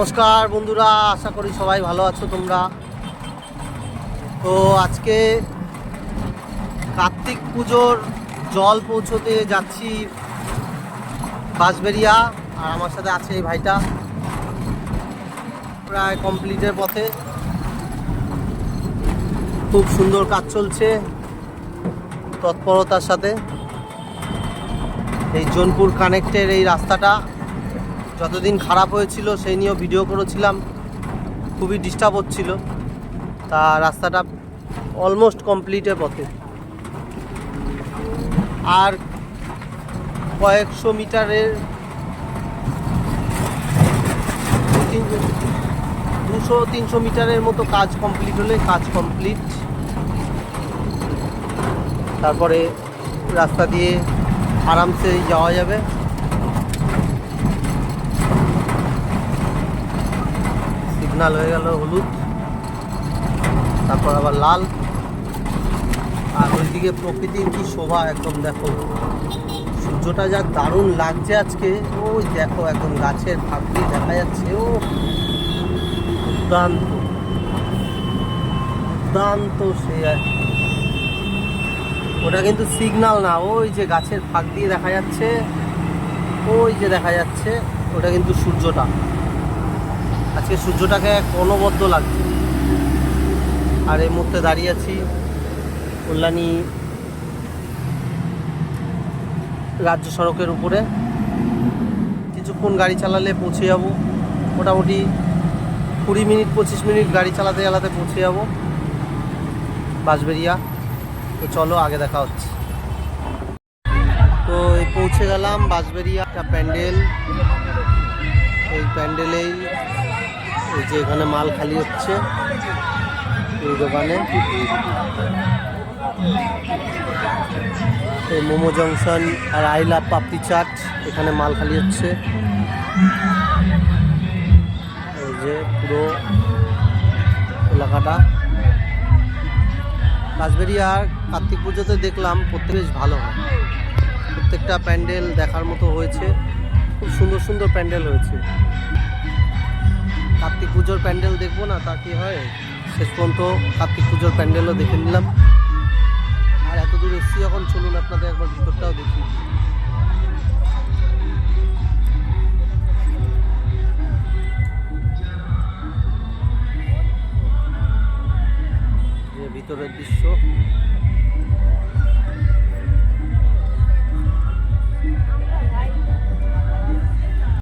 নমস্কার বন্ধুরা, আশা করি সবাই ভালো আছো তোমরা। তো আজকে কার্তিক পুজোর জল পৌঁছতে যাচ্ছি বাঁশবেড়িয়া, আর আমার সাথে আছে এই ভাইটা। প্রায় কমপ্লিটের পথে, খুব সুন্দর কাজ চলছে তৎপরতার সাথে। এই জোনপুর কানেক্টের এই রাস্তাটা যতদিন খারাপ হয়েছিল সেই নিয়েও ভিডিও করেছিলাম, খুবই ডিস্টার্ব হচ্ছিল। তা রাস্তাটা অলমোস্ট কমপ্লিটের পথে, আর কয়েকশো মিটারের 200-300 মিটারের মতো কাজ কমপ্লিট হলে কাজ কমপ্লিট। তারপরে রাস্তা দিয়ে আরামসে যাওয়া যাবে। সিগন্যাল হয়ে গেল হলুদ, তারপর আবার লাল। আর ওইদিকে প্রকৃতির কি শোভা, একদম দেখো সূর্যটা যা দারুণ লাগছে আজকে। ওই দেখো একদম গাছের ফাঁক দিয়ে দেখা যাচ্ছে, ও দুর্দান্ত দুর্দান্ত। সে ওটা কিন্তু সিগন্যাল না, ওই যে গাছের ফাঁক দিয়ে দেখা যাচ্ছে, ওই যে দেখা যাচ্ছে ওটা কিন্তু সূর্যটা। আজকে সূর্যটাকে অনবদ্য লাগছে। আর এই মুহূর্তে দাঁড়িয়ে আছি কল্যাণী রাজ্য সড়কের উপরে। কিছুক্ষণ গাড়ি চালালে পৌঁছে যাব, মোটামুটি 20-25 মিনিট গাড়ি চালাতে চালাতে পৌঁছে যাব বাঁশবেড়িয়া। তো চলো আগে দেখা হচ্ছে। তো এই পৌঁছে গেলাম বাঁশবেড়িয়া। একটা প্যান্ডেল, এই প্যান্ডেলেই এই যে এখানে মাল খালি হচ্ছে এই দোকানে। এই মোমো জংশন আর আই লাভ পাপড়ি চাট, এখানে মাল খালি হচ্ছে। এই যে পুরো এলাকাটা। বাঁশবেড়িয়ার কার্তিক পুজোতে দেখলাম প্রত্যেক বেশ ভালো হয়, প্রত্যেকটা প্যান্ডেল দেখার মতো হয়েছে, খুব সুন্দর সুন্দর প্যান্ডেল হয়েছে। কার্তিক পুজোর প্যান্ডেল দেখবো না তা কি হয়, শেষ পর্যন্ত কার্তিক পুজোর প্যান্ডেলও দেখে নিলাম। আর এত দূর এসছি এখন, চলুন আপনাদের একবার ভিতরটাও দেখি।